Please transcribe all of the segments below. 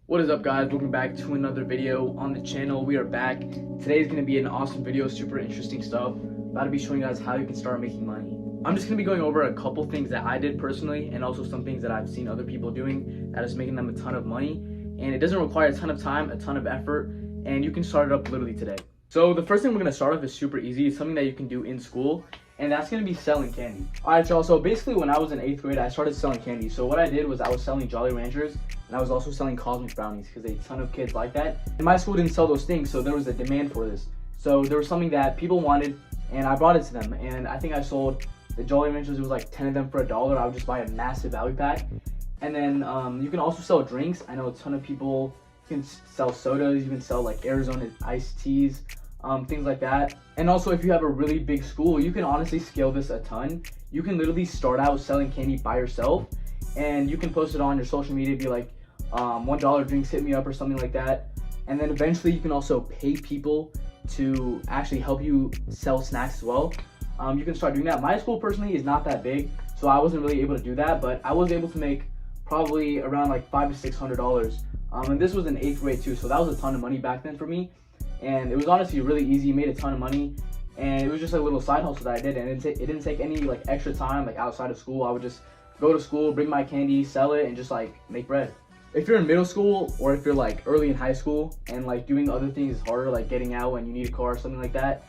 What is up, guys? Welcome back to another video on the channel. We are back. Today is going to be an awesome video, super interesting stuff. About to be showing you guys how you can start making money. I'm just going to be going over a couple things that I did personally and also some things that I've seen other people doing that is making them a ton of money. And it doesn't require a ton of time, a ton of effort, and you can start it up literally today. So the first thing we're going to start with is super easy. It's something that you can do in school, and that's going to be selling candy. Alright, y'all, so basically when I was in 8th grade, I started selling candy. So what I did was I was selling Jolly Ranchers, and I was also selling Cosmic Brownies because a ton of kids like that. And my school didn't sell those things, so there was a demand for this. So there was something that people wanted, and I brought it to them. And I think I sold the Jolly Ranchers, it was like 10 of them for $1. I would just buy a massive value pack. And then you can also sell drinks. I know a ton of people can sell sodas, you can sell like Arizona iced teas, things like that. And also, if you have a really big school, you can honestly scale this a ton. You can literally start out selling candy by yourself, and you can post it on your social media, be like, $1 drinks, hit me up, or something like that. And then eventually you can also pay people to actually help you sell snacks as well. You can start doing that. My school personally is not that big, so I wasn't really able to do that, but I was able to make probably around like $500 to $600. And this was in 8th grade too, so that was a ton of money back then for me. And it was honestly really easy, made a ton of money, and it was just a little side hustle that I did, and it didn't take any like extra time like outside of school. I would just go to school, bring my candy, sell it, and just like make bread. If you're in middle school, or if you're like early in high school and like doing other things is harder, like getting out and you need a car or something like that,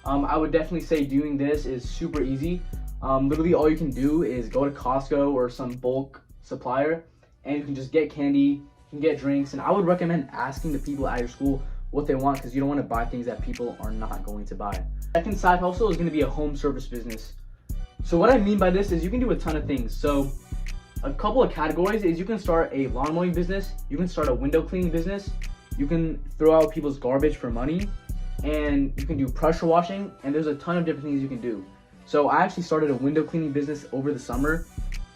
I would definitely say doing this is super easy. Literally all you can do is go to Costco or some bulk supplier, and you can just get candy, you can get drinks, and I would recommend asking the people at your school what they want, because you don't want to buy things that people are not going to buy. Second side hustle is going to be a home service business. So what I mean by this is you can do a ton of things. So a couple of categories is you can start a lawn mowing business, you can start a window cleaning business, you can throw out people's garbage for money, and you can do pressure washing, and there's a ton of different things you can do. So I actually started a window cleaning business over the summer,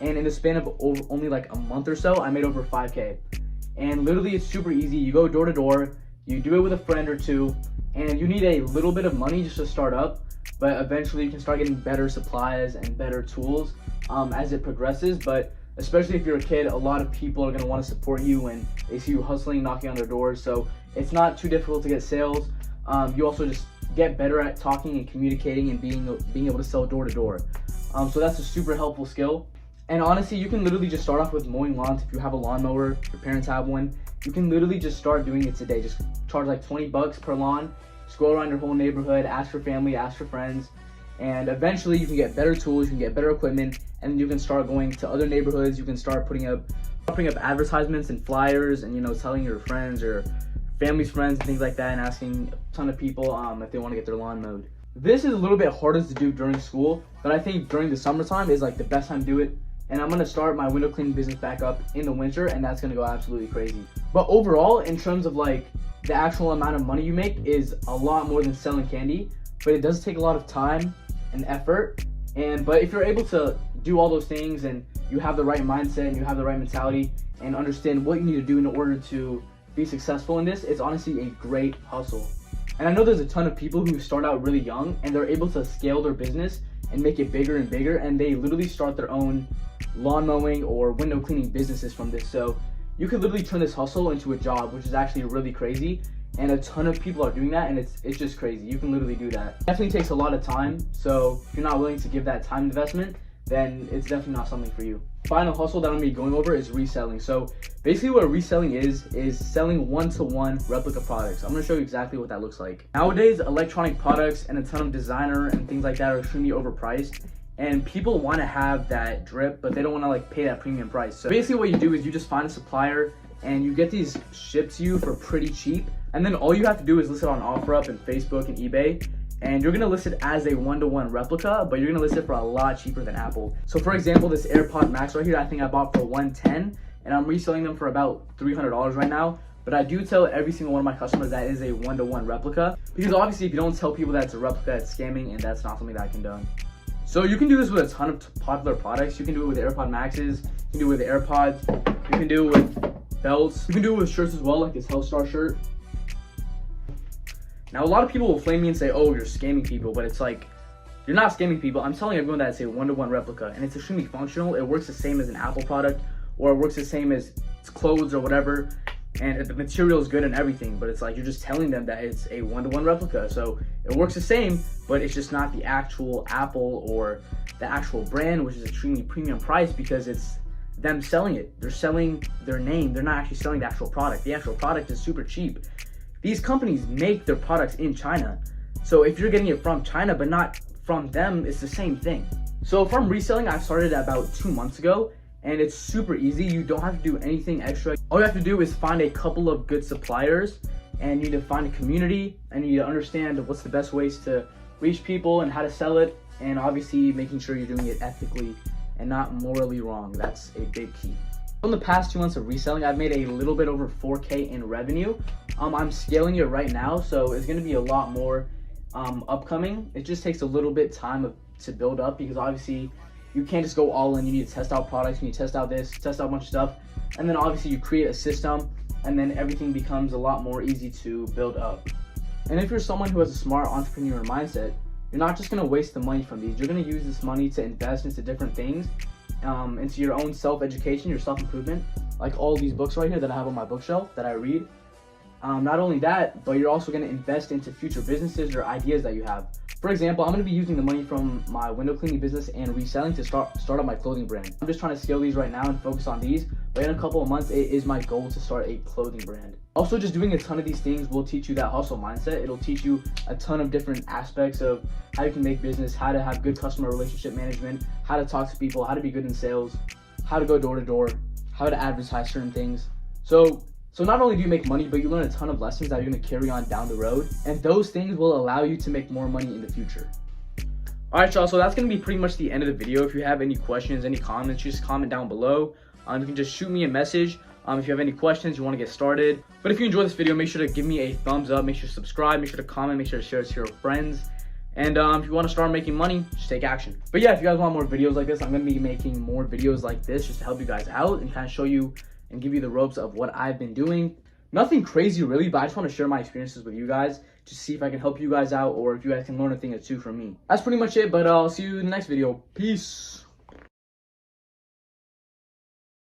and in the span of only like a month or so, I made over 5K. And literally it's super easy. You go door to door, you do it with a friend or two, and you need a little bit of money just to start up, but eventually you can start getting better supplies and better tools as it progresses. But especially if you're a kid, a lot of people are going to want to support you when they see you hustling, knocking on their doors. So it's not too difficult to get sales. You also just get better at talking and communicating and being able to sell door to door. So that's a super helpful skill. And honestly, you can literally just start off with mowing lawns. If you have a lawnmower, your parents have one, you can literally just start doing it today. Just charge like 20 bucks per lawn. Just go around your whole neighborhood, ask for family, ask for friends, and eventually you can get better tools, you can get better equipment, and then you can start going to other neighborhoods. You can start putting up advertisements and flyers, and telling your friends or family's friends and things like that, and asking a ton of people if they want to get their lawn mowed. This is a little bit harder to do during school, but I think during the summertime is like the best time to do it. And I'm going to start my window cleaning business back up in the winter, and that's going to go absolutely crazy. But overall, in terms of like the actual amount of money you make is a lot more than selling candy, but it does take a lot of time and effort. But if you're able to do all those things, and you have the right mindset and you have the right mentality and understand what you need to do in order to be successful in this, it's honestly a great hustle. And I know there's a ton of people who start out really young and they're able to scale their business and make it bigger and bigger, and they literally start their own lawn mowing or window cleaning businesses from this. So you could literally turn this hustle into a job, which is actually really crazy, and a ton of people are doing that, and it's just crazy. You can literally do that. It definitely takes a lot of time, so if you're not willing to give that time investment, then it's definitely not something for you. Final hustle that I'm going to be going over is reselling. So basically what reselling is selling one-to-one replica products. I'm going to show you exactly what that looks like. Nowadays, electronic products and a ton of designer and things like that are extremely overpriced, and people want to have that drip, but they don't want to like pay that premium price. So basically what you do is you just find a supplier, and you get these shipped to you for pretty cheap, and then all you have to do is list it on OfferUp and Facebook and eBay, and you're gonna list it as a one-to-one replica, but you're gonna list it for a lot cheaper than Apple. So for example, this AirPod Max right here, I think I bought for $110, and I'm reselling them for about $300 right now. But I do tell every single one of my customers that is a one-to-one replica, because obviously if you don't tell people that it's a replica, it's scamming, and that's not something that I condone. So you can do this with a ton of popular products. You can do it with AirPod Maxes, you can do it with AirPods, you can do it with belts, you can do it with shirts as well, like this Hellstar shirt. Now a lot of people will flame me and say, oh, you're scamming people, but it's like, you're not scamming people. I'm telling everyone that it's a one-to-one replica, and it's extremely functional. It works the same as an Apple product, or it works the same as clothes or whatever. and the material is good and everything, but it's like you're just telling them that it's a one-to-one replica. So it works the same, but it's just not the actual Apple or the actual brand, which is extremely premium price because it's them selling it. They're selling their name. They're not actually selling the actual product. The actual product is super cheap. These companies make their products in China. So if you're getting it from China, but not from them, it's the same thing. So from reselling, I started about 2 months ago, and it's super easy. You don't have to do anything extra. All you have to do is find a couple of good suppliers, and you need to find a community, and you need to understand what's the best ways to reach people and how to sell it, and obviously making sure you're doing it ethically and not morally wrong. That's a big key. In the past 2 months of reselling, I've made a little bit over 4K in revenue. I'm scaling it right now, so it's gonna be a lot more upcoming. It just takes a little bit time to build up because obviously you can't just go all in. You need to test out products, you need to test out this, test out a bunch of stuff, and then obviously you create a system, and then everything becomes a lot more easy to build up. And if you're someone who has a smart entrepreneur mindset, you're not just gonna waste the money from these. You're gonna use this money to invest into different things, into your own self-education, your self-improvement, like all these books right here that I have on my bookshelf that I read. Not only that, but you're also going to invest into future businesses or ideas that you have. For example, I'm going to be using the money from my window cleaning business and reselling to start up my clothing brand. I'm just trying to scale these right now and focus on these, but in a couple of months, it is my goal to start a clothing brand. Also, just doing a ton of these things will teach you that hustle mindset. It'll teach you a ton of different aspects of how you can make business, how to have good customer relationship management, how to talk to people, how to be good in sales, how to go door to door, how to advertise certain things. So not only do you make money, but you learn a ton of lessons that you're going to carry on down the road. And those things will allow you to make more money in the future. All right, y'all. So that's going to be pretty much the end of the video. If you have any questions, any comments, just comment down below. You can just shoot me a message if you have any questions, you want to get started. But if you enjoyed this video, make sure to give me a thumbs up. Make sure to subscribe. Make sure to comment. Make sure to share it to your friends. And if you want to start making money, just take action. But yeah, if you guys want more videos like this, I'm going to be making more videos like this just to help you guys out and kind of show you and give you the ropes of what I've been doing. Nothing crazy really, but I just want to share my experiences with you guys to see if I can help you guys out or if you guys can learn a thing or two from me. That's pretty much it, but I'll see you in the next video. Peace.